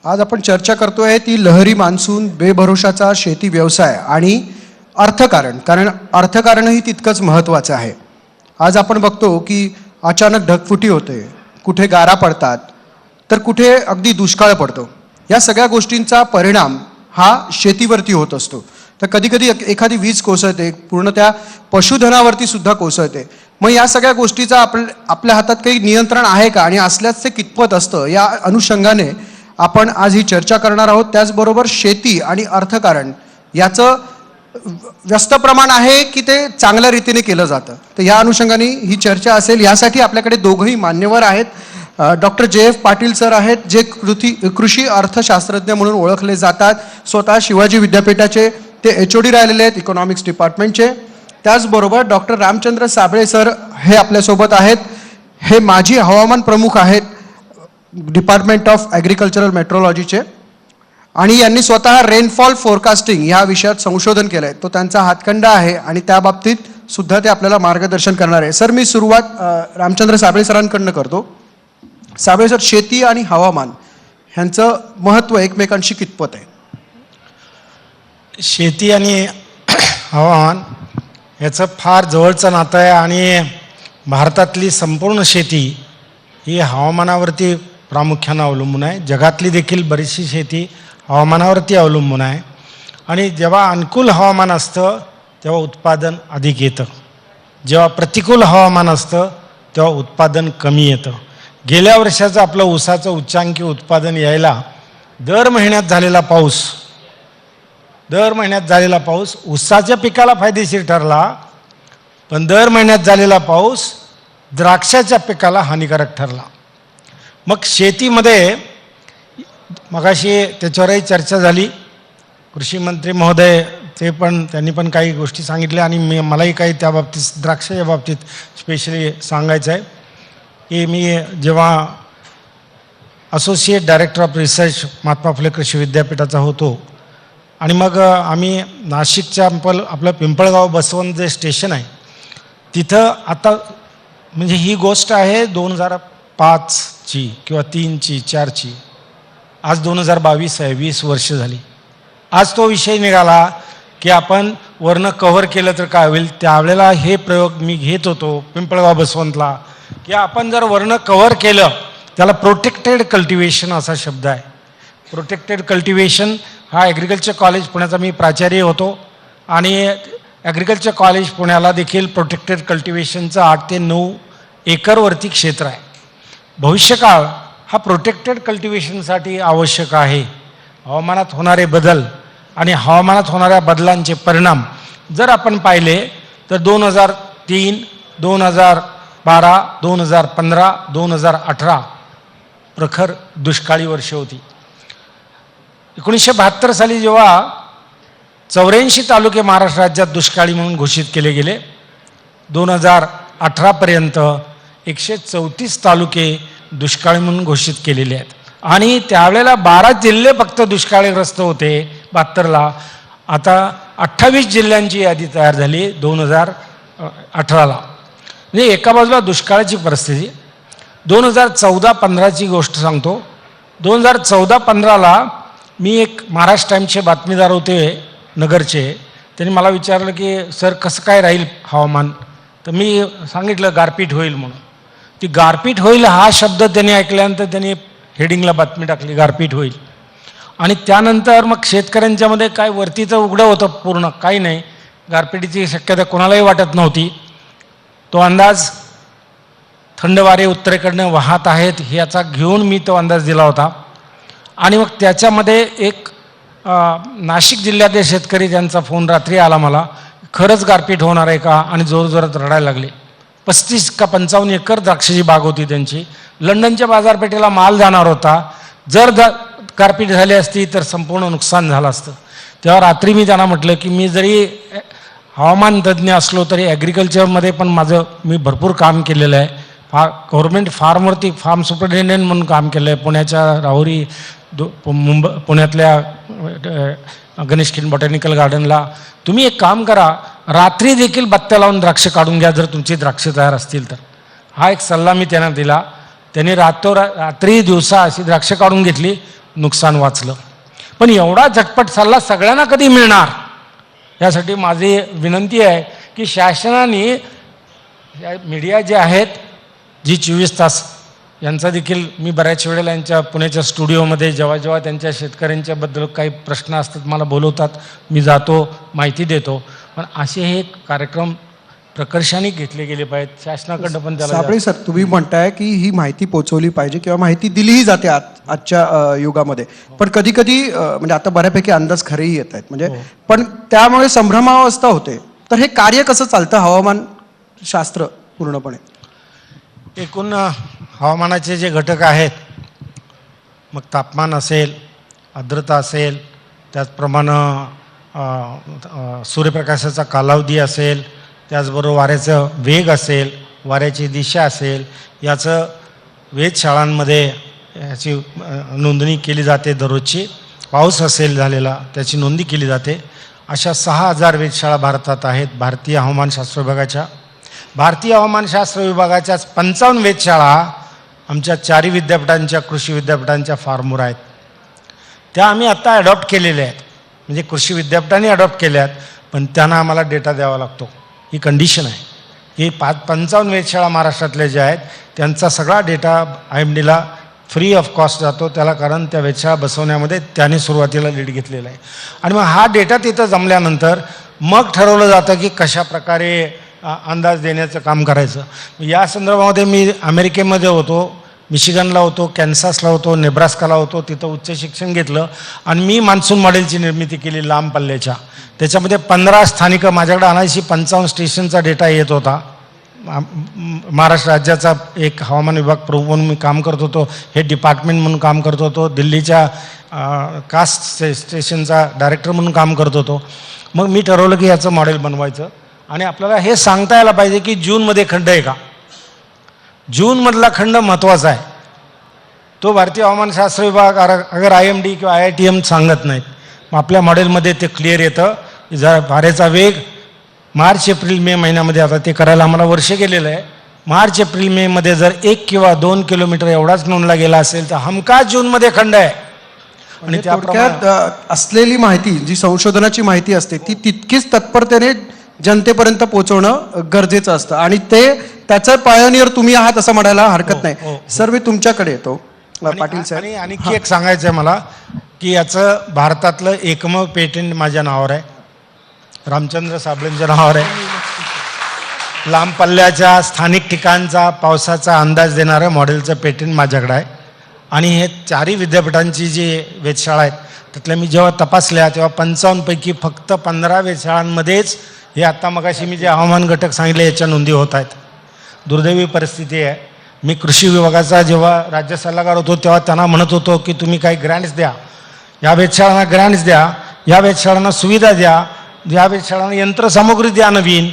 आज आपण चर्चा करतोय ती लहरी मान्सून, बेभरोशाचा शेती व्यवसाय आणि अर्थकारण. कारण अर्थकारणही तितकंच महत्त्वाचं आहे. आज आपण बघतो की अचानक ढगफुटी होते, कुठे गारा पडतात, तर कुठे अगदी दुष्काळ पडतो. या सगळ्या गोष्टींचा परिणाम हा शेतीवरती होत असतो. तर कधी कधी एखादी वीज कोसळते, पूर्ण त्या पशुधनावरती सुद्धा कोसळते. मग या सगळ्या गोष्टीचा आपल्या हातात काही नियंत्रण आहे का, आणि असल्यास ते कितपत असतं, या अनुषंगाने आपण आज ही चर्चा करणार आहोत. त्याचबरोबर शेती आणि अर्थकारण याचं व्यस्त प्रमाण आहे की ते चांगल्या रीतीने केलं जातं, तर या अनुषंगाने ही चर्चा असेल. यासाठी आपल्याकडे दोघंही मान्यवर आहेत. डॉक्टर JF पाटील सर आहेत, जे कृषी अर्थशास्त्रज्ञ म्हणून ओळखले जातात. स्वतः शिवाजी विद्यापीठाचे ते HOD राहिलेले आहेत, इकॉनॉमिक्स डिपार्टमेंटचे. त्याचबरोबर डॉक्टर रामचंद्र साबळे सर हे आपल्यासोबत आहेत. हे माजी हवामान प्रमुख आहेत डिपार्टमेंट ऑफ ॲग्रिकल्चरल मेट्रोलॉजीचे, आणि यांनी स्वतः रेनफॉल फोरकास्टिंग ह्या विषयात संशोधन केलं आहे. तो त्यांचा हातखंडा आहे आणि त्या बाबतीत सुद्धा ते आपल्याला मार्गदर्शन करणार आहे. सर, मी सुरुवात रामचंद्र साबळे सरांकडनं करतो. साबळे सर, शेती आणि हवामान ह्यांचं महत्त्व एकमेकांशी कितपत आहे? शेती आणि हवामान याचं फार जवळचं नातं आहे, आणि भारतातली संपूर्ण शेती ही हवामानावरती प्रामुख्यानं अवलंबून आहे. जगातली देखील बरीचशी शेती हवामानावरती अवलंबून आहे. आणि जेव्हा अनुकूल हवामान असतं तेव्हा उत्पादन अधिक येतं, जेव्हा प्रतिकूल हवामान असतं तेव्हा उत्पादन कमी येतं. गेल्या वर्षाचं आपलं ऊसाचं उच्चांकी उत्पादन यायला दर महिन्यात झालेला पाऊस ऊसाच्या पिकाला फायदेशीर ठरला, पण दर महिन्यात झालेला पाऊस द्राक्षाच्या पिकाला हानिकारक ठरला. मग शेतीमध्ये मगाशी त्याच्यावरही चर्चा झाली. कृषी मंत्री महोदय त्यांनी पण काही गोष्टी सांगितल्या, आणि मलाही काही त्या बाबतीत द्राक्षाच्या बाबतीत स्पेशली सांगायचं आहे की मी जेव्हा associate director of research Mahatma Phule कृषी विद्यापीठाचा होतो, आणि मग आम्ही नाशिकच्या आपलं पिंपळगाव बसवंत जे स्टेशन आहे तिथं, आता म्हणजे ही गोष्ट आहे 2005ची किंवा 3ची 4ची, आज 2022 आहे, 20 वर्ष झाली. आज तो विषय निघाला की आपण वरनं कव्हर केलं तर काय होईल. त्यावेळेला हे प्रयोग मी घेत होतो पिंपळगाव बसवंतला, की आपण जर वरनं कव्हर केलं, त्याला प्रोटेक्टेड कल्टिवेशन असा शब्द आहे. प्रोटेक्टेड कल्टिवेशन हा ॲग्रिकल्चर कॉलेज पुण्याचा मी प्राचार्य होतो, आणि ॲग्रिकल्चर कॉलेज पुण्याला देखील प्रोटेक्टेड कल्टिवेशनचं 8 ते 9 एकरवरती क्षेत्र आहे. भविष्यकाळ हा प्रोटेक्टेड कल्टिवेशनसाठी आवश्यक आहे. हवामानात होणारे बदल आणि हवामानात होणाऱ्या बदलांचे परिणाम जर आपण पाहिले तर 2003, 2012, 2015, 2018 प्रखर दुष्काळी वर्ष होती. 1972 साली जेव्हा 84 तालुके महाराष्ट्र राज्यात दुष्काळी म्हणून घोषित केले गेले, 2018पर्यंत 134 तालुके दुष्काळी म्हणून घोषित केलेले आहेत. आणि त्यावेळेला 12 जिल्हे फक्त दुष्काळीग्रस्त होते 72ला. आता 28 जिल्ह्यांची यादी तयार झाली 2018ला. म्हणजे एका बाजूला दुष्काळाची परिस्थिती. 2014-15ची गोष्ट सांगतो. 2014-15ला मी एक महाराष्ट्र टाईम्सचे बातमीदार होते नगरचे. त्यांनी मला विचारलं की सर कसं काय राहील हवामान, तर मी सांगितलं गारपीट होईल म्हणून. ती गारपीट होईल हा शब्द त्यांनी ऐकल्यानंतर त्यांनी हेडिंगला बातमी टाकली, गारपीट होईल. आणि त्यानंतर मग शेतकऱ्यांच्यामध्ये काय वरतीचं उघडं होतं, पूर्ण काही नाही, गारपिटीची शक्यता कोणालाही वाटत नव्हती. तो अंदाज थंड वारे उत्तरेकडनं वाहत आहेत ह्याचा घेऊन मी तो अंदाज दिला होता. आणि मग त्याच्यामध्ये एक नाशिक जिल्ह्यातले शेतकरी ज्यांचा फोन रात्री आला मला, खरंच गारपीट होणार आहे का, आणि जोरजोरात रडायला लागले. 35 का 55 एकर द्राक्षाची बाग होती त्यांची. लंडनच्या बाजारपेठेला माल जाणार होता. जर गारपीट झाली असती तर संपूर्ण नुकसान झालं असतं. तेव्हा रात्री मी त्यांना म्हटलं की मी जरी हवामान तज्ज्ञ असलो तरी ॲग्रिकल्चरमध्ये पण मी भरपूर काम केलेलं आहे. गव्हर्नमेंट फार्मवरती फार्म सुपरिटेंडेंट म्हणून काम केलं आहे. पुण्याच्या राहुरी, पुण्यातल्या गणेश किन बॉटॅनिकल गार्डनला. तुम्ही एक काम करा, रात्री देखील बत्त्या लावून द्राक्ष काढून घ्या जर तुमची द्राक्ष तयार असतील तर. हा एक सल्ला मी त्यांना दिला. त्यांनी रात्री दिवसा अशी द्राक्ष काढून घेतली. नुकसान वाचलं. पण एवढा झटपट सल्ला सगळ्यांना कधी मिळणार, यासाठी माझी विनंती आहे की शासनाने या मीडिया जे आहेत, जी 24 तास यांचा देखील मी बऱ्याच वेळेला यांच्या पुण्याच्या स्टुडिओमध्ये जेव्हा जेव्हा त्यांच्या शेतकऱ्यांच्याबद्दल काही प्रश्न असतात मला बोलवतात, मी जातो, माहिती देतो. पण असे हे कार्यक्रम प्रकर्षाने घेतले गेले पाहिजेत. शासनाकडनं पण त्याला साबळे सर, तुम्ही म्हणताय की ही माहिती पोहोचवली पाहिजे किंवा माहिती दिलीही जाते आजच्या युगामध्ये, पण कधी कधी म्हणजे आता बऱ्यापैकी अंदाज खरेही येत आहेत म्हणजे, पण त्यामुळे संभ्रमावस्था होते. तर हे कार्य कसं चालतं हवामान शास्त्र पूर्णपणे? एकूण हवामानाचे जे घटक आहेत, मग तापमान असेल, आर्द्रता असेल, त्याचप्रमाणे सूर्यप्रकाशाचा कालावधी असेल, त्याचबरोबर वाऱ्याचा वेग असेल, वाऱ्याची दिशा असेल, याचं वेधशाळांमध्ये याची नोंदणी केली जाते दररोजची. पाऊस असेल झालेला त्याची नोंदणी केली जाते. अशा 6000 वेधशाळा भारतात आहेत भारतीय हवामानशास्त्र विभागाच्या. भारतीय हवामानशास्त्र विभागाच्या 55 वेधशाळा आमच्या 4 विद्यापीठांच्या, कृषी विद्यापीठांच्या फार्मवर आहेत. त्या आम्ही आत्ता ॲडॉप्ट केलेल्या आहेत, म्हणजे कृषी विद्यापीठांनी ॲडॉप्ट केल्या आहेत, पण त्यांना आम्हाला डेटा द्यावा लागतो. ही कंडिशन आहे. ही 55 वेधशाळा महाराष्ट्रातल्या ज्या आहेत त्यांचा सगळा डेटा IMDला फ्री ऑफ कॉस्ट जातो त्याला, कारण त्या वेधशाळा बसवण्यामध्ये त्याने सुरुवातीला लीड घेतलेला आहे. आणि मग हा डेटा तिथं जमल्यानंतर मग ठरवलं जातं की कशा प्रकारे अंदाज देण्याचं काम करायचं. या संदर्भामध्ये मी अमेरिकेमध्ये होतो, मिशिगनला होतो, कॅन्सासला होतो, नेब्रास्काला होतो. तिथं उच्च शिक्षण घेतलं आणि मी मान्सून मॉडेलची निर्मिती केली लांब पल्ल्याच्या. त्याच्यामध्ये 15 स्थानिक, माझ्याकडे 755 स्टेशनचा डेटा येत होता. महाराष्ट्र राज्याचा एक हवामान विभाग प्रमुख म्हणून मी काम करत होतो, हे डिपार्टमेंट म्हणून काम करत होतो, दिल्लीच्या कास्ट स्टेशनचा डायरेक्टर म्हणून काम करत होतो. मग मी ठरवलं की याचं मॉडेल बनवायचं आणि आपल्याला हे सांगता यायला पाहिजे की जूनमध्ये खंड आहे का. जूनमधला खंड महत्त्वाचा आहे. तो भारतीय हवामानशास्त्र विभाग अगर IMD किंवा IITM सांगत नाहीत. मग आपल्या मॉडेलमध्ये ते क्लिअर येतं की जर वाऱ्याचा वेग मार्च, एप्रिल, मे महिन्यामध्ये, आता ते करायला आम्हाला वर्ष गेलेलं आहे, मार्च, एप्रिल, मेमध्ये जर 1 किंवा 2 किलोमीटर एवढाच नोंदला गेला असेल तर हमखास जूनमध्ये खंड आहे. आणि थोडक्यात असलेली माहिती, जी संशोधनाची माहिती असते, ती तितकीच तत्परतेने जनतेपर्यंत पोहोचवणं गरजेचं असतं आणि ते त्याचं पायोनियर तुम्ही आहात असं म्हणायला हरकत नाही. सर, मी तुमच्याकडे येतो. पाटील साहेब, आणि आणखी एक सांगायचं आहे मला की याचं भारतातलं एकमेव पेटंट माझ्या नावावर आहे, रामचंद्र साबळेंच्या नावावर आहे. लांब पल्ल्याच्या स्थानिक ठिकाणचा पावसाचा अंदाज देणारं मॉडेलचं पेटंट माझ्याकडे आहे. आणि हे 4 विद्यापीठांची जी वेधशाळा आहेत त्यातल्या मी जेव्हा तपासल्या तेव्हा 55 पैकी फक्त 15 वेधशाळांमध्येच हे आत्ता मगाशी मी जे हवामान घटक सांगितले याच्या नोंदी होत आहेत. दुर्दैवी परिस्थिती आहे. मी कृषी विभागाचा जेव्हा राज्य सल्लागार होतो तेव्हा त्यांना म्हणत होतो की तुम्ही काही ग्रँट्स द्या, या वेधशाळांना ग्रँट्स द्या, या वेधशाळांना सुविधा द्या, या वेधशाळांना यंत्रसामुग्री द्या नवीन.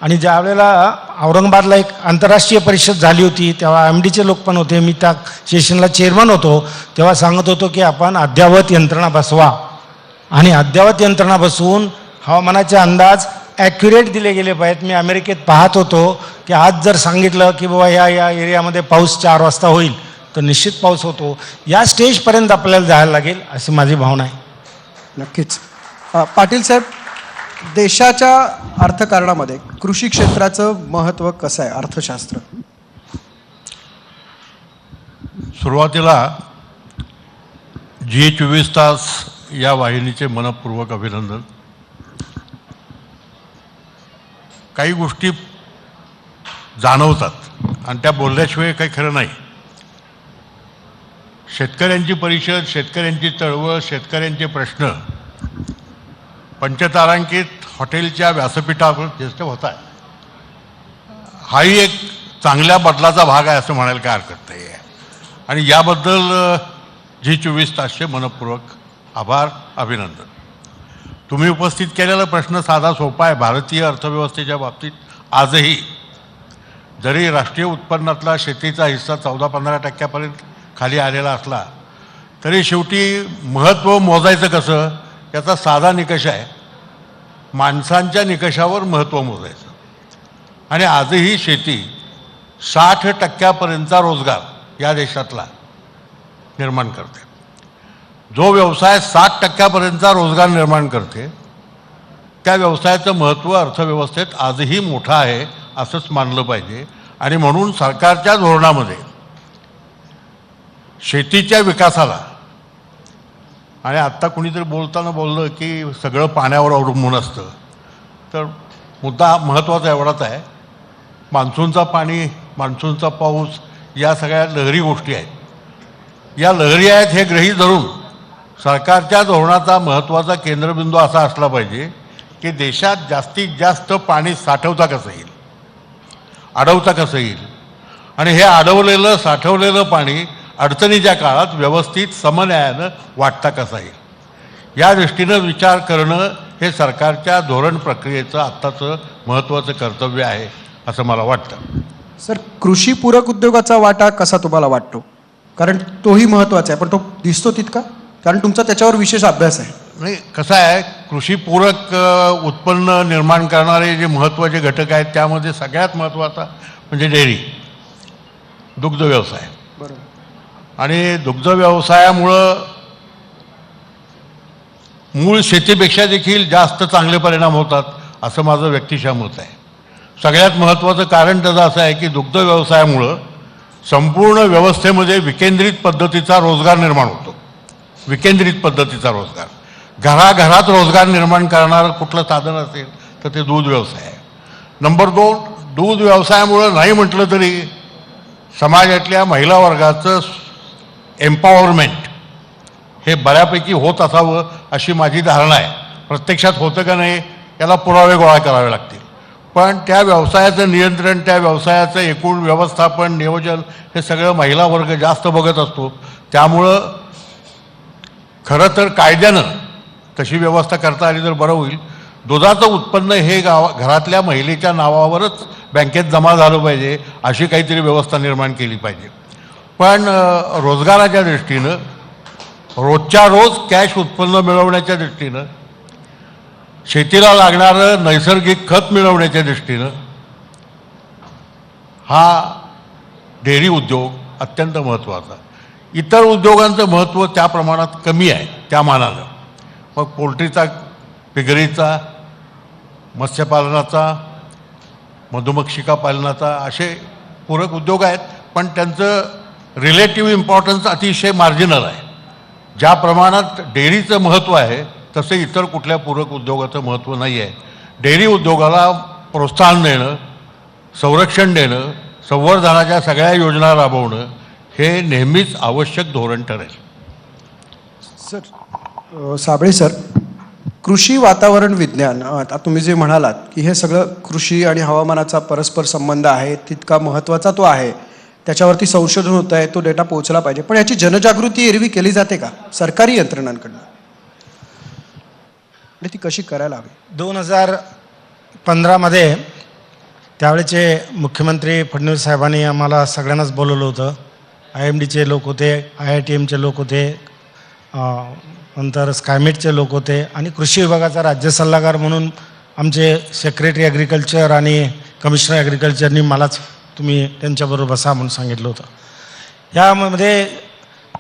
आणि ज्या वेळेला औरंगाबादला एक आंतरराष्ट्रीय परिषद झाली होती तेव्हा IMDचे लोक पण होते, मी त्या सेशनला चेअरमन होतो, तेव्हा सांगत होतो की आपण अद्ययावत यंत्रणा बसवा. आणि अद्ययावत यंत्रणा बसवून हवामानाचे अंदाज ॲक्युरेट दिले गेले पाहिजेत. मी अमेरिकेत पाहत होतो की आज जर सांगितलं की बाबा या एरियामध्ये पाऊस 4 वाजता होईल तर निश्चित पाऊस होतो. या स्टेजपर्यंत आपल्याला जायला लागेल अशी माझी भावना आहे. नक्कीच. पाटील साहेब, देशाच्या अर्थकारणामध्ये कृषी क्षेत्राचं महत्त्व कसं आहे, अर्थशास्त्र? सुरुवातीला G24 तास या वाहिनीचे मनपूर्वक अभिनंदन. काही गोष्टी जाणवतात आणि त्या बोलल्याशिवाय काही खरं नाही. शेतकऱ्यांची परिषद, शेतकऱ्यांची चळवळ, शेतकऱ्यांचे प्रश्न पंचतारांकित हॉटेलच्या व्यासपीठावर ज्येष्ठ होत आहे. हाही एक चांगल्या बदलाचा भाग आहे असं म्हणायला काय हरकत नाही आहे. आणि याबद्दल G24 तासचे मनपूर्वक आभार, अभिनंदन. तुम्ही उपस्थित केलेला प्रश्न साधा सोपा आहे. भारतीय अर्थव्यवस्थेच्या बाबतीत आजही जरी राष्ट्रीय उत्पन्नातला शेतीचा हिस्सा 14-15% खाली आलेला असला तरी शेवटी महत्त्व मोजायचं कसं याचा साधा निकष आहे, माणसांच्या निकषावर महत्त्व मोजायचं. आणि आजही शेती 60% रोजगार या देशातला निर्माण करते. जो व्यवसाय 60% रोजगार निर्माण करते त्या व्यवसायाचं महत्त्व अर्थव्यवस्थेत आजही मोठं आहे असंच मानलं पाहिजे. आणि म्हणून सरकारच्या धोरणामध्ये शेतीच्या विकासाला, आणि आत्ता कुणीतरी बोलताना बोललं की सगळं पाण्यावर अवलंबून असतं, तर मुद्दा महत्त्वाचा एवढाच आहे, मान्सूनचा पाणी, मान्सूनचा पाऊस या सगळ्या लहरी गोष्टी आहेत. या लहरी आहेत हे गृहीत धरून सरकारच्या धोरणाचा महत्त्वाचा केंद्रबिंदू असा असला पाहिजे की देशात जास्तीत जास्त पाणी साठवता कसं येईल, अडवता कसं येईल, आणि हे अडवलेलं साठवलेलं पाणी अडचणीच्या काळात व्यवस्थित समन्वयानं वाटता कसा येईल, या दृष्टीनं विचार करणं हे सरकारच्या धोरण प्रक्रियेचं आत्ताचं महत्त्वाचं कर्तव्य आहे असं मला वाटतं. सर, कृषीपूरक उद्योगाचा वाटा कसा तुम्हाला वाटतो? कारण तोही महत्त्वाचा आहे, पण तो दिसतो तितका? कारण तुमचा त्याच्यावर विशेष अभ्यास आहे. नाही, कसं आहे, कृषीपूरक उत्पन्न निर्माण करणारे जे महत्त्वाचे घटक आहेत त्यामध्ये सगळ्यात महत्त्वाचा म्हणजे डेअरी, दुग्ध व्यवसाय. बरोबर. आणि दुग्ध व्यवसायामुळं मूळ शेतीपेक्षा देखील जास्त चांगले परिणाम होतात असं माझं व्यक्तिशः मत आहे. सगळ्यात महत्त्वाचं कारण त्याचं असं आहे की दुग्ध व्यवसायामुळं संपूर्ण व्यवस्थेमध्ये विकेंद्रित पद्धतीचा रोजगार निर्माण होतो. विकेंद्रित पद्धतीचा रोजगार, घराघरात रोजगार निर्माण करणारं कुठलं साधन असेल तर ते दूध व्यवसाय आहे. नंबर 2, दूध व्यवसायामुळं नाही म्हटलं तरी समाजातल्या महिला वर्गाचं एम्पॉवरमेंट हे बऱ्यापैकी होत असावं अशी माझी धारणा आहे. प्रत्यक्षात होतं का नाही याला पुरावे गोळा करावे लागतील, पण त्या व्यवसायाचं नियंत्रण, त्या व्यवसायाचं एकूण व्यवस्थापन, नियोजन हे सगळं महिला वर्ग जास्त बघत असतो. त्यामुळं खरं तर कायद्यानं तशी व्यवस्था करता आली तर बरं होईल. दुधाचं उत्पन्न हे घरातल्या महिलेच्या नावावरच बँकेत जमा झालं पाहिजे अशी काहीतरी व्यवस्था निर्माण केली पाहिजे. पण रोजगाराच्या दृष्टीनं, रोजच्या रोज कॅश उत्पन्न मिळवण्याच्या दृष्टीनं, शेतीला लागणारं नैसर्गिक खत मिळवण्याच्या दृष्टीनं हा डेअरी उद्योग अत्यंत महत्त्वाचा. इतर उद्योगांचं महत्त्व त्या प्रमाणात कमी आहे त्या मानानं. मग पोल्ट्रीचा, पिगरीचा, मत्स्यपालनाचा, मधुमक्षिका पालनाचा असे पूरक उद्योग आहेत, पण त्यांचं रिलेटिव्ह इम्पॉर्टन्स अतिशय मार्जिनल आहे. ज्या प्रमाणात डेअरीचं महत्त्व आहे तसं इतर कुठल्या पूरक उद्योगाचं महत्त्व नाही आहे. डेअरी उद्योगाला प्रोत्साहन देणं, संरक्षण देणं, संवर्धनाच्या सगळ्या योजना राबवणं हे नेहमीच आवश्यक धोरण ठरेल. सर, साबळे सर, कृषी वातावरण विज्ञान, आता तुम्ही जे म्हणालात की हे सगळं कृषी आणि हवामानाचा परस्पर संबंध आहे, तितका महत्त्वाचा तो आहे, त्याच्यावरती संशोधन होत आहे, तो डेटा पोहोचला पाहिजे, पण याची जनजागृती एरवी केली जाते का सरकारी यंत्रणांकडनं? आणि ती कशी करायला हवी? 2015मध्ये त्यावेळेचे मुख्यमंत्री फडणवीस साहेबांनी आम्हाला सगळ्यांनाच बोलवलं होतं. IMDचे लोक होते, IITMचे लोक होते, नंतर स्कायमेटचे लोक होते, आणि कृषी विभागाचा राज्य सल्लागार म्हणून आमचे सेक्रेटरी ॲग्रिकल्चर आणि कमिशनर ॲग्रिकल्चरनी मलाच तुम्ही त्यांच्याबरोबर बसा म्हणून सांगितलं होतं. यामध्ये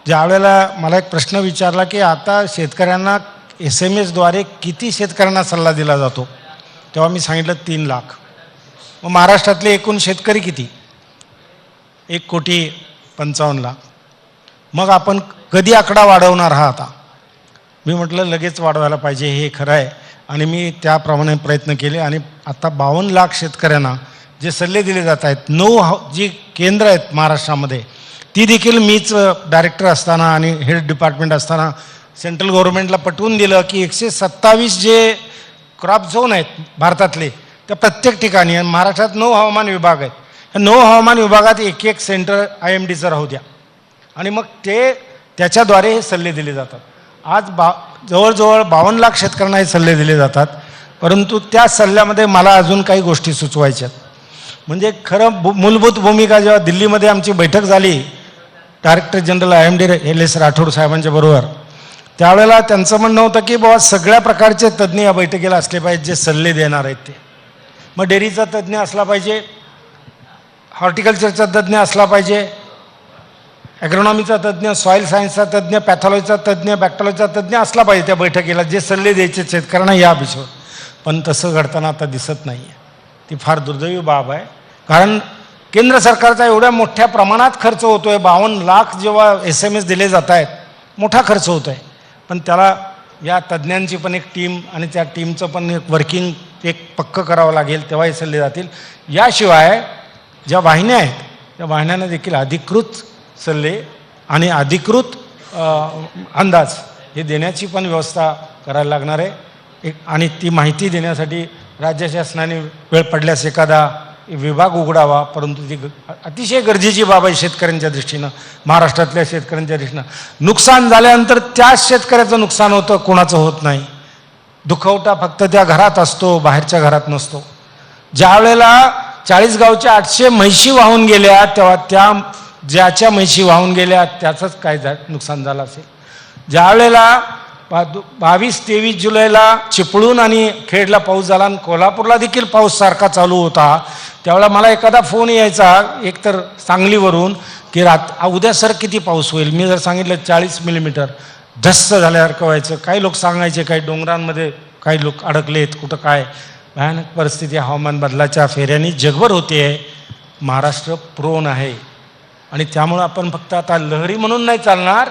ज्या वेळेला मला एक प्रश्न विचारला की आता शेतकऱ्यांना SMS द्वारे किती शेतकऱ्यांना सल्ला दिला जातो, तेव्हा मी सांगितलं 3 लाख. मग महाराष्ट्रातले एकूण शेतकरी किती? 1,55,00,000. मग आपण कधी आकडा वाढवणार हा? आता मी म्हटलं लगेच वाढवायला पाहिजे, हे खरं आहे, आणि मी त्याप्रमाणे प्रयत्न केले. आणि आता 52 लाख शेतकऱ्यांना जे सल्ले दिले जात आहेत, 9 जी केंद्र आहेत महाराष्ट्रामध्ये, ती देखील मीच डायरेक्टर असताना आणि हेड डिपार्टमेंट असताना सेंट्रल गव्हर्नमेंटला पटवून दिलं की 127 जे क्रॉप झोन आहेत भारतातले, त्या प्रत्येक ठिकाणी, आणि महाराष्ट्रात 9 हवामान विभाग आहेत, ह्या 9 हवामान विभागात एक सेंटर IMDचं राहू द्या, आणि मग त्याच्याद्वारे हे सल्ले दिले जातात. आज जवळजवळ 52 लाख शेतकऱ्यांना हे सल्ले दिले जातात. परंतु त्या सल्ल्यामध्ये मला अजून काही गोष्टी सुचवायच्या. म्हणजे खरं मूलभूत भूमिका जेव्हा दिल्लीमध्ये आमची बैठक झाली director general IMD LS Rathod साहेबांच्या बरोबर, त्यावेळेला त्यांचं म्हणणं होतं की बाबा सगळ्या प्रकारचे तज्ज्ञ या बैठकीला असले पाहिजे जे सल्ले देणार आहेत ते. मग डेअरीचा तज्ज्ञ असला पाहिजे, हॉर्टिकल्चरचा तज्ज्ञ असला पाहिजे, ॲग्रोनॉमीचा तज्ज्ञ, सॉईल सायन्सचा तज्ज्ञ, पॅथॉलॉजीचा तज्ज्ञ, बॅक्टॉलॉजीचा तज्ज्ञ असला पाहिजे त्या बैठकीला, जे सल्ले द्यायचे शेतकऱ्यांना या विषयावर. पण तसं घडताना आता दिसत नाही आहे. ती फार दुर्दैवी बाब आहे. कारण केंद्र सरकारचा एवढ्या मोठ्या प्रमाणात खर्च होतो आहे, 52 लाख जेव्हा SMS दिले जात आहेत, मोठा खर्च होतो आहे. पण त्याला या तज्ज्ञांची पण एक टीम आणि त्या टीमचं पण एक वर्किंग एक पक्कं करावं लागेल, तेव्हा हे सल्ले जातील. याशिवाय ज्या वाहिन्या आहेत त्या वाहिन्यांना देखील अधिकृत सल्ले आणि अधिकृत अंदाज हे देण्याची पण व्यवस्था करायला लागणार आहे. आणि ती माहिती देण्यासाठी राज्य शासनाने वेळ पडल्यास एखादा विभाग उघडावा. परंतु ती अतिशय गरजेची बाब आहे शेतकऱ्यांच्या दृष्टीनं, महाराष्ट्रातल्या शेतकऱ्यांच्या दृष्टीनं. नुकसान झाल्यानंतर त्याच शेतकऱ्याचं नुकसान होतं, कोणाचं होत नाही. दुखवटा फक्त त्या घरात असतो, बाहेरच्या घरात नसतो. ज्या वेळेला 40 गावच्या 800 म्हैशी वाहून गेल्या, तेव्हा त्या ज्याच्या म्हैशी वाहून गेल्या त्याचंच काय नुकसान झालं असेल. ज्या वेळेला 22-23 जुलैला चिपळूण आणि खेडला पाऊस झाला आणि कोल्हापूरला देखील पाऊस सारखा चालू होता, त्यावेळेला मला एखादा फोन यायचा एकतर सांगलीवरून की उद्या सर किती पाऊस होईल. मी जर सांगितलं 40 मिलीमीटर, धस्स झाल्यासारखं व्हायचं. काही लोक सांगायचे काही डोंगरांमध्ये काही लोक अडकलेत, कुठं काय. भयानक परिस्थिती हवामान बदलाच्या फेऱ्यांनी जगभर होते आहे. महाराष्ट्र प्रोन आहे आणि त्यामुळं आपण फक्त आता लहरी म्हणून नाही चालणार,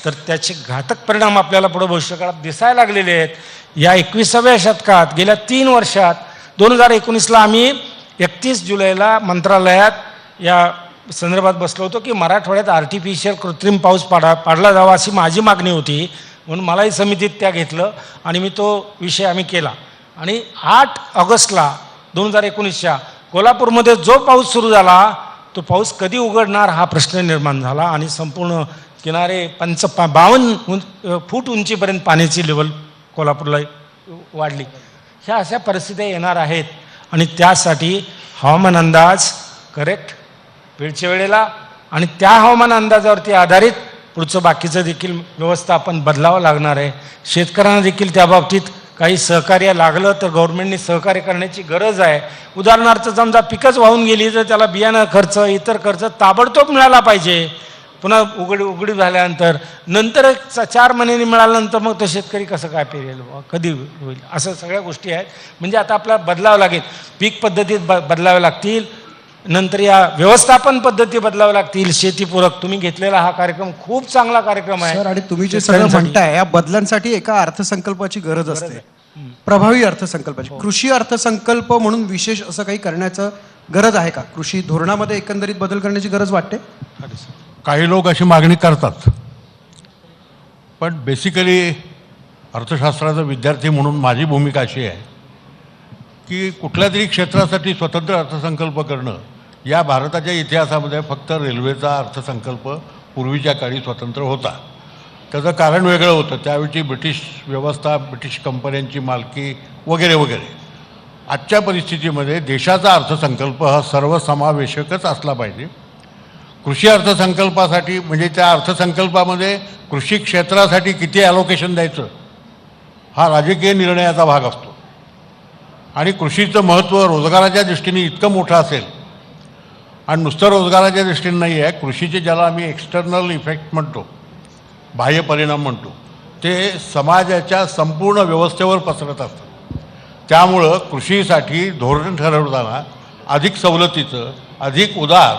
तर त्याचे घातक परिणाम आपल्याला पुढे भविष्यकाळात दिसायला लागलेले आहेत. या 21व्या शतकात गेल्या 3 वर्षात 2019ला आम्ही 31 जुलैला मंत्रालयात या संदर्भात बसलो होतो की मराठवाड्यात आर्टिफिशियल कृत्रिम पाऊस पाडला जावा अशी माझी मागणी होती. म्हणून मलाही समितीत त्या घेतलं आणि मी तो विषय आम्ही केला. आणि 8 ऑगस्टला 2019च्या कोल्हापूरमध्ये जो पाऊस सुरू झाला तो पाऊस कधी उघडणार हा प्रश्न निर्माण झाला आणि संपूर्ण किनारे 52 फूट उंचीपर्यंत पाण्याची लेवल कोल्हापूरला वाढली. ह्या अशा परिस्थित्या येणार आहेत आणि त्यासाठी हवामान अंदाज करेक्ट वेळच्या वेळेला आणि त्या हवामान अंदाजावरती आधारित पुढचं बाकीचं देखील व्यवस्था आपण बदलावं लागणार आहे. शेतकऱ्यांना देखील त्या बाबतीत काही सहकार्य लागलं तर गव्हर्नमेंटने सहकार्य करण्याची गरज आहे. उदाहरणार्थ समजा पिकच वाहून गेली तर त्याला बियाणं खर्च इतर खर्च ताबडतोब मिळाला पाहिजे. पुन्हा उघडी झाल्यानंतर नंतर 4 महिन्यांनी मिळाल्यानंतर मग तो शेतकरी कसं काय पेरेल, कधी होईल, असं सगळ्या गोष्टी आहेत. म्हणजे आता आपल्याला बदलावं लागेल, पीक पद्धतीत बदलावे लागतील, नंतर या व्यवस्थापन पद्धती बदलाव्या लागतील. शेतीपूरक तुम्ही घेतलेला हा कार्यक्रम खूप चांगला कार्यक्रम आहे सर. आणि तुम्ही जे सगळं म्हणताय या बदलांसाठी एका अर्थसंकल्पाची गरज असते, प्रभावी अर्थसंकल्पाची. कृषी अर्थसंकल्प म्हणून विशेष असं काही करण्याचं गरज आहे का? कृषी धोरणामध्ये एकंदरीत बदल करण्याची गरज वाटते? काही लोक अशी मागणी करतात, पण बेसिकली अर्थशास्त्राचा विद्यार्थी म्हणून माझी भूमिका अशी आहे की कुठल्या तरी क्षेत्रासाठी स्वतंत्र अर्थसंकल्प करणं या भारताच्या इतिहासामध्ये फक्त रेल्वेचा अर्थसंकल्प पूर्वीच्या काळी स्वतंत्र होता. त्याचं कारण वेगळं होतं. त्यावेळची ब्रिटिश व्यवस्था, ब्रिटिश कंपन्यांची मालकी वगैरे वगैरे. आजच्या परिस्थितीमध्ये देशाचा अर्थसंकल्प हा सर्वसमावेशकच असला पाहिजे. कृषी अर्थसंकल्पासाठी म्हणजे त्या अर्थसंकल्पामध्ये कृषी क्षेत्रासाठी किती ॲलोकेशन द्यायचं हा राजकीय निर्णयाचा भाग असतो. आणि कृषीचं महत्त्व रोजगाराच्या दृष्टीने इतकं मोठं असेल आणि नुसतं रोजगाराच्या दृष्टीने नाही आहे, कृषीचे ज्याला आम्ही एक्सटर्नल इफेक्ट म्हणतो, बाह्य परिणाम म्हणतो, ते समाजाच्या संपूर्ण व्यवस्थेवर पसरत असतात. त्यामुळं कृषीसाठी धोरण ठरवताना अधिक सवलतीचं, अधिक उदार,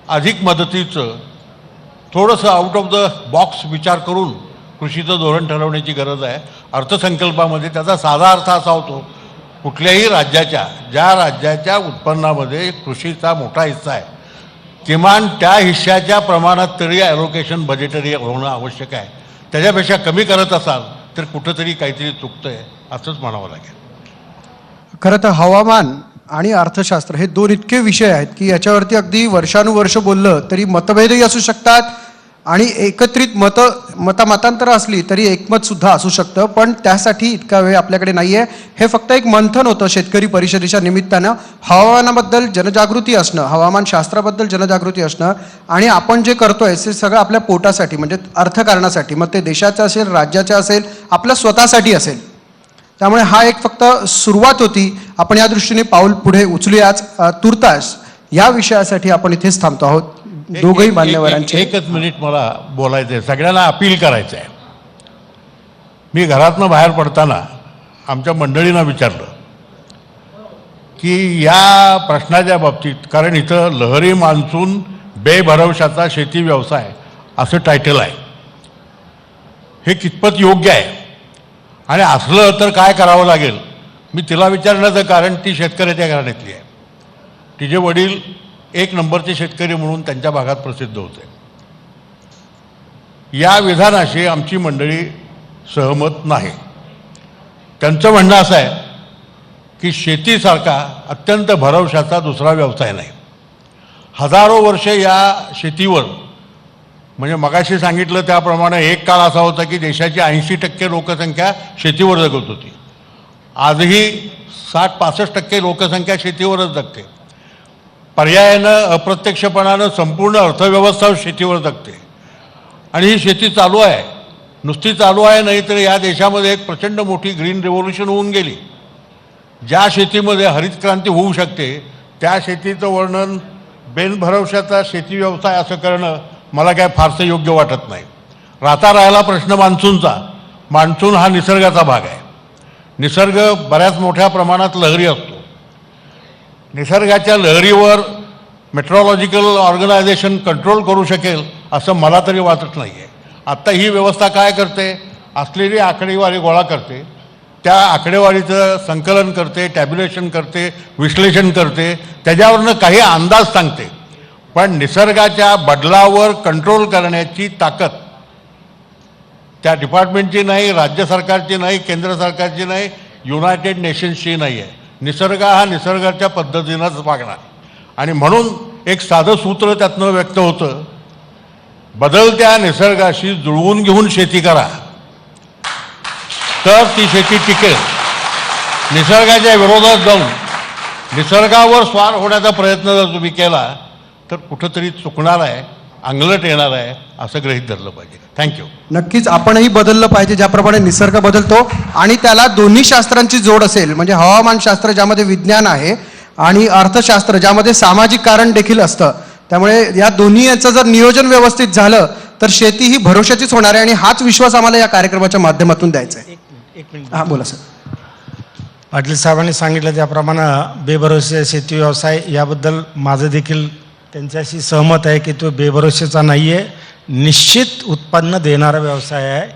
अधिक मदतीचं, थोडंसं आउट ऑफ द बॉक्स विचार करून कृषीचं धोरण ठरवण्याची गरज आहे. अर्थसंकल्पामध्ये त्याचा साधा अर्थ असा होतो, कुठल्याही राज्याच्या ज्या राज्याच्या उत्पन्नामध्ये कृषीचा मोठा हिस्सा आहे, किमान त्या हिश्श्याच्या प्रमाणात तरी ॲलोकेशन बजेटरी होणं आवश्यक आहे. त्याच्यापेक्षा कमी करत असाल तर कुठंतरी काहीतरी चुकतं आहे असंच म्हणावं लागेल. खरं तर हवामान आणि अर्थशास्त्र हे 2 इतके विषय आहेत की याच्यावरती अगदी वर्षानुवर्ष बोललं तरी मतभेदही असू शकतात आणि एकत्रित मतांतरं असली तरी एकमत सुद्धा असू शकतं. पण त्यासाठी इतका वेळ आपल्याकडे नाही आहे. हे फक्त एक मंथन होतं शेतकरी परिषदेच्या निमित्तानं. हवामानाबद्दल जनजागृती असणं, हवामानशास्त्राबद्दल जनजागृती असणं आणि आपण जे करतोय ते सगळं आपल्या पोटासाठी म्हणजे अर्थकारणासाठी, मग ते देशाचं असेल, राज्याचं असेल, आपल्या स्वतःसाठी असेल. त्यामुळे हा एक फक्त सुरुवात होती. आपण या दृष्टीने पाऊल पुढे उचलूयाच. तुर्तास या विषयासाठी आपण इथेच थांबतो आहोत. दोघही मान्यवरांचे एकच मिनिट मला बोलायचं आहे, सगळ्यांना अपील करायचं आहे. मी घरातनं बाहेर पडताना आमच्या मंडळींना विचारलं की या प्रश्नाच्या बाबतीत, कारण इथं लहरी मान्सून बेभरवशाचा शेती व्यवसाय असं टायटल आहे, हे कितपत योग्य आहे आणि असलं तर काय करावं लागेल. मी तिला विचारण्याचं कारण ती शेतकऱ्याच्या घराण्यातली आहे. तिचे वडील 1 नंबरचे शेतकरी म्हणून त्यांच्या भागात प्रसिद्ध होते. या विधानाशी आमची मंडळी सहमत नाही. त्यांचं म्हणणं असं आहे की शेतीसारखा अत्यंत भरवशाचा दुसरा व्यवसाय नाही. हजारो वर्षे या शेतीवर, म्हणजे मगाशी सांगितलं त्याप्रमाणे एक काळ असा होता की देशाची 80% लोकसंख्या शेतीवर जगत होती. आजही 60-65% लोकसंख्या शेतीवरच जगते. पर्यायानं अप्रत्यक्षपणानं संपूर्ण अर्थव्यवस्था शेतीवर जगते आणि ही शेती चालू आहे. नुसती चालू आहे नाही तर या देशामध्ये एक प्रचंड मोठी ग्रीन रिव्होल्यूशन होऊन गेली. ज्या शेतीमध्ये हरित क्रांती होऊ शकते त्या शेतीचं वर्णन बेनभरवशाचा शेती व्यवसाय असं करणं मला काय फारसं योग्य वाटत नाही. राहिला प्रश्न मान्सूनचा. मान्सून हा निसर्गाचा भाग आहे. निसर्ग बऱ्याच मोठ्या प्रमाणात लहरी असतो. निसर्गाच्या लहरीवर मेट्रोलॉजिकल ऑर्गनायझेशन कंट्रोल करू शकेल असं मला तरी वाटत नाही आहे. आत्ता ही व्यवस्था काय करते, असलेली आकडेवारी गोळा करते, त्या आकडेवारीचं संकलन करते, टॅब्युलेशन करते, विश्लेषण करते, त्याच्यावरनं काही अंदाज सांगते. पण निसर्गाच्या बदलावर कंट्रोल करण्याची ताकद त्या डिपार्टमेंटची नाही, राज्य सरकारची नाही, केंद्र सरकारची नाही, युनायटेड नेशन्सची नाही आहे. निसर्ग हा निसर्गाच्या पद्धतीनंच वागणार आणि म्हणून एक साधं सूत्र त्यातनं व्यक्त होतं, बदलत्या निसर्गाशी जुळवून घेऊन शेती करा तर ती शेती टिकेल. निसर्गाच्या विरोधात जाऊन निसर्गावर स्वार होण्याचा प्रयत्न जर तुम्ही केला तर कुठंतरी चुकणार आहे, अंगलट येणार आहे असं गृहीत धरलं पाहिजे. थँक्यू. नक्कीच आपणही बदललं पाहिजे ज्याप्रमाणे निसर्ग बदलतो आणि त्याला दोन्ही शास्त्रांची जोड असेल, म्हणजे हवामानशास्त्र ज्यामध्ये विज्ञान आहे आणि अर्थशास्त्र ज्यामध्ये सामाजिक कारण देखील असतं. त्यामुळे या दोन्ही याचं जर नियोजन व्यवस्थित झालं तर शेती ही भरोशाचीच होणार आहे आणि हाच विश्वास आम्हाला या कार्यक्रमाच्या माध्यमातून द्यायचा आहे. एक मिनिट. हां बोला सर. पाटील साहेबांनी सांगितलं त्याप्रमाणे बेभरोसे शेती व्यवसाय याबद्दल माझं देखील त्यांच्याशी सहमत आहे की तो बेभरोसेचा नाही आहे, निश्चित उत्पन्न देणारा व्यवसाय आहे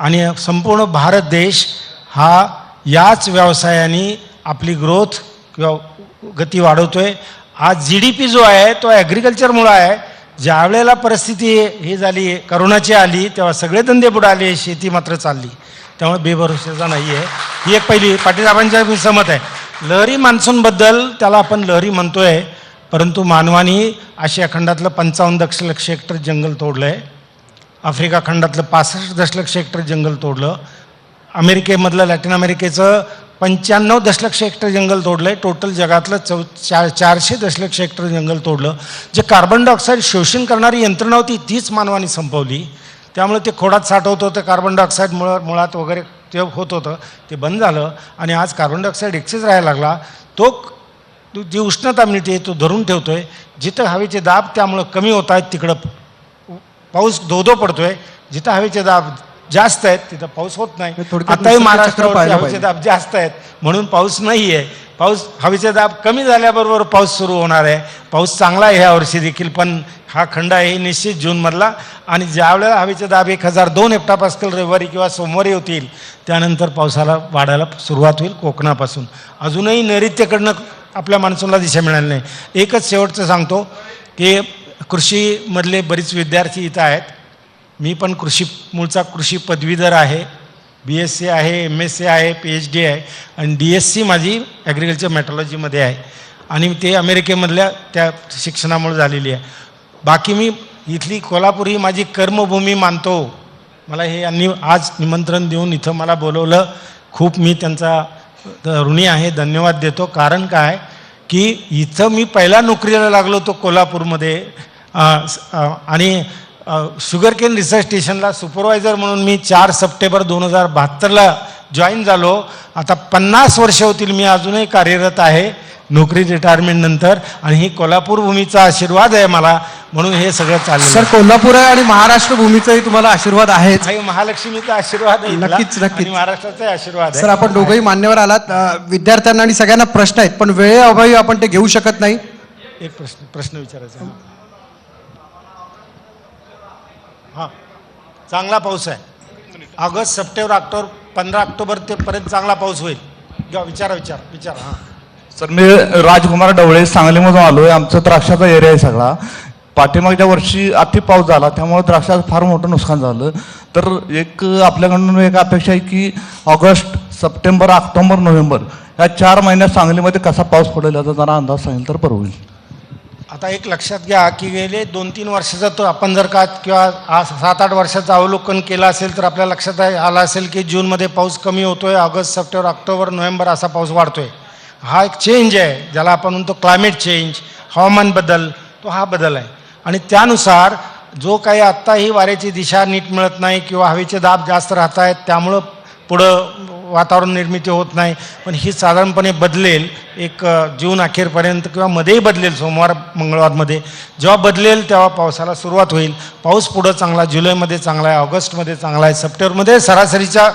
आणि संपूर्ण भारत देश हा याच व्यवसायाने आपली ग्रोथ किंवा गती वाढवतोय. आज GDP जो आहे तो ॲग्रिकल्चरमुळं आहे. ज्या वेळेला परिस्थिती ही झाली करोनाची आली तेव्हा सगळे धंदे बुडाले, शेती मात्र चालली. त्यामुळे बेभरोसेचा नाही आहे. ही एक पहिली. पाटील साहेबांच्या मी सहमत आहे. लहरी मान्सूनबद्दल त्याला आपण लहरी म्हणतोय, परंतु मानवानी आशिया खंडातलं 55 दशलक्ष हेक्टर जंगल तोडलं आहे. आफ्रिका खंडातलं 65 दशलक्ष हेक्टर जंगल तोडलं. अमेरिकेमधलं लॅटिन अमेरिकेचं 95 दशलक्ष हेक्टर जंगल तोडलं आहे. टोटल जगातलं 400 दशलक्ष हेक्टर जंगल तोडलं. जे कार्बन डायऑक्साईड शोषण करणारी यंत्रणा होती तीच मानवाने संपवली. त्यामुळे ते खोडात साठवत होतं कार्बन डायऑक्साईड मुळात वगैरे ते होत होतं, ते बंद झालं आणि आज कार्बन डायऑक्साईड एक्सेस राहायला लागला. तो जी उष्णता मिळते तो धरून ठेवतोय. जिथं हवेचे दाब त्यामुळं कमी होत आहेत तिकडं पाऊस धो पडतोय. जिथं हवेचे दाब जास्त आहेत तिथं पाऊस होत नाही. आताही महाराष्ट्रावर हवेचे दाब जास्त आहेत म्हणून पाऊस नाही आहे. पाऊस हवेचे दाब कमी झाल्याबरोबर पाऊस सुरू होणार आहे. पाऊस चांगला आहे ह्या वर्षी देखील, पण हा खंड आहे निश्चित जूनमधला आणि ज्यावेळेला हवेचे दाब 1002 हेक्टोपास्कल रविवारी किंवा सोमवारी होतील त्यानंतर पावसाला वाढायला सुरुवात होईल कोकणापासून. अजूनही नैऋत्येकडनं आपल्या मान्सूनला दिशा मिळाली नाही. एकच शेवटचं सांगतो की कृषीमधले बरीच विद्यार्थी इथं आहेत. मी पण मूळचा कृषी पदवीधर आहे. BSc आहे, MSc आहे, PhD आहे आणि DSc माझी ॲग्रिकल्चर मेट्रोलॉजीमध्ये आहे आणि ते अमेरिकेमधल्या त्या शिक्षणामुळे झालेली आहे. बाकी मी इथली कोल्हापूर ही माझी कर्मभूमी मानतो. मला हे यांनी आज निमंत्रण देऊन इथं मला बोलवलं, खूप मी त्यांचा ऋणी आहे, धन्यवाद देतो. कारण काय की इथं मी पहिला नोकरीला लागलो होतो कोल्हापूरमध्ये आणि शुगर केन रिसर्च स्टेशनला सुपरवायझर म्हणून मी 4 सप्टेंबर 2072ला जॉईन झालो. आता 50 वर्ष होतील मी अजूनही कार्यरत आहे नोकरी रिटायरमेंट नंतर, आणि ही कोल्हापूर भूमीचा आशीर्वाद आहे मला, म्हणून हे सगळं चाललं. सर, कोल्हापूर आहे आणि महाराष्ट्र भूमीचाही तुम्हाला आशीर्वाद आहेच. काही महालक्ष्मीचा आशीर्वाद आहे इथला, नक्कीच, नक्कीच. आणि महाराष्ट्राचा आशीर्वाद आहे. सर, आपण दोघंही मान्यवर आलात. विद्यार्थ्यांना आणि सगळ्यांना प्रश्न आहेत, पण वेळेअभावी आपण ते घेऊ शकत नाही. एक प्रश्न विचारायचा आहे. हां, चांगला पाऊस आहे. ऑगस्ट, सप्टेंबर, ऑक्टोबर, 15 ऑक्टोबर ते पर्यंत चांगला पाऊस होईल. विचारा. हां सर, मी राजकुमार ढवळे सांगलीमधून आलो आहे. आमचं द्राक्षाचा एरिया आहे सगळा. पाठीमागच्या वर्षी अति पाऊस झाला, त्यामुळे द्राक्षाचं फार मोठं नुकसान झालं. तर एक आपल्याकडून एक अपेक्षा आहे की ऑगस्ट, सप्टेंबर, ऑक्टोबर, नोव्हेंबर या 4 महिन्यात सांगलीमध्ये कसा पाऊस पडेल याचा जरा अंदाज सांगितलं तर बरं होईल. आता एक लक्षात घ्या की गेले 2-3 वर्षाचा तो आपण जर का किंवा 7-8 वर्षाचं अवलोकन केलं असेल तर आपल्या लक्षात आलं असेल की जूनमध्ये पाऊस कमी होतोय, ऑगस्ट, सप्टेंबर, ऑक्टोबर, नोव्हेंबर असा पाऊस वाढतोय. हा एक चेंज आहे, ज्याला आपण म्हणतो क्लायमेट चेंज, हवामान बदल, तो हा बदल आहे. आणि त्यानुसार जो काही आत्ता ही वाऱ्याची दिशा नीट मिळत नाही किंवा हवेचे दाब जास्त राहत आहेत, त्यामुळं पुढं वातावरण निर्मिती होत नाही. पण ही साधारणपणे बदलेल एक जून अखेरपर्यंत किंवा मध्येही बदलेल, सोमवार मंगळवारमध्ये जेव्हा बदलेल तेव्हा पावसाला सुरुवात होईल. पाऊस पुढं चांगला, जुलैमध्ये चांगला आहे, ऑगस्टमध्ये चांगला आहे, सप्टेंबरमध्ये सरासरीच्या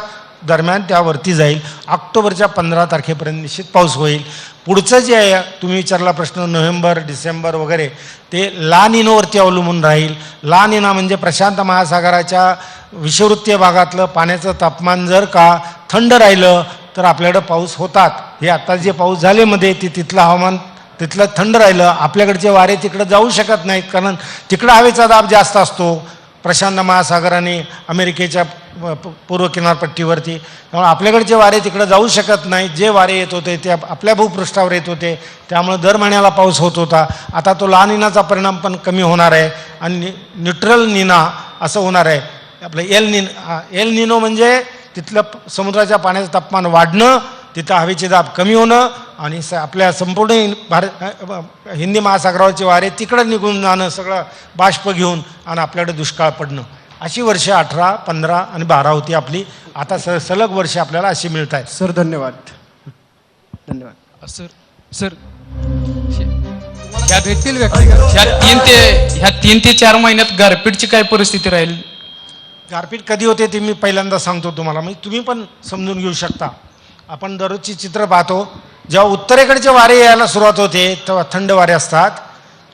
दरम्यान त्यावरती जाईल. ऑक्टोबरच्या 15 तारखेपर्यंत निश्चित पाऊस होईल. पुढचं जे आहे तुम्ही विचारला प्रश्न, नोव्हेंबर, डिसेंबर वगैरे, ते ला निनोवरती अवलंबून राहील. ला निना म्हणजे प्रशांत महासागराच्या विषुववृत्तीय भागातलं पाण्याचं तापमान जर का थंड राहिलं तर आपल्याकडं पाऊस होतात. हे आता जे पाऊस झाले मध्ये तिथलं हवामान तिथलं थंड राहिलं, आपल्याकडचे वारे तिकडं जाऊ शकत नाहीत, कारण तिकडं हवेचा दाब जास्त असतो प्रशांत महासागर आणि अमेरिकेच्या पूर्व किनारपट्टीवरती. त्यामुळे आपल्याकडचे वारे तिकडं जाऊ शकत नाहीत. जे वारे येत होते ते आपल्या भूपृष्ठावर येत होते, त्यामुळे दर महिन्याला पाऊस होत होता. आता तो ला निनाचा परिणाम पण कमी होणार आहे आणि न्यूट्रल निना असं होणार आहे. आपलं एल निनो म्हणजे तिथलं समुद्राच्या पाण्याचं तापमान वाढणं, तिथं हवेचे दाब कमी होणं आणि आपल्या संपूर्ण हिंदी महासागरावरचे वारे तिकडं निघून जाणं, सगळं बाष्प घेऊन, आणि आपल्याकडे दुष्काळ पडणं. अशी वर्षे 18, 15 आणि 12 होती आपली. आता सलग वर्षे आपल्याला अशी मिळत आहेत. सर, धन्यवाद. सर ह्या भेटतील व्यक्तिगत. ह्या 3 ते 4 महिन्यात गारपीटची काय परिस्थिती राहील? गारपीट कधी होते ते मी पहिल्यांदा सांगतो तुम्हाला, म्हणजे तुम्ही पण समजून घेऊ शकता. आपण दररोजची चित्र पाहतो. जेव्हा उत्तरेकडचे वारे यायला सुरुवात होते तेव्हा थंड वारे असतात,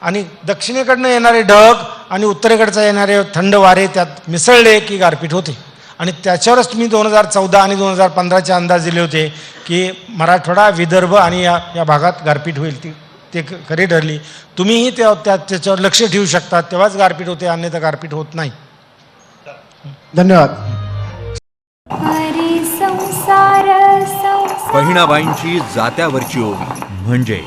आणि दक्षिणेकडनं येणारे ढग आणि उत्तरेकडचं येणारे थंड वारे त्यात मिसळले की गारपीट होते. आणि त्याच्यावरच तुम्ही 2014 आणि 2015चे अंदाज दिले होते की मराठवाडा, विदर्भ आणि या भागात गारपीट होईल. ते खरी ठरली. तुम्हीही त्याच्यावर लक्ष ठेवू शकता, तेव्हाच गारपीट होते, अन्यथा गारपीट होत नाही. धन्यवाद. बहिणाबाईंची जात्यावरची ओवी म्हणजे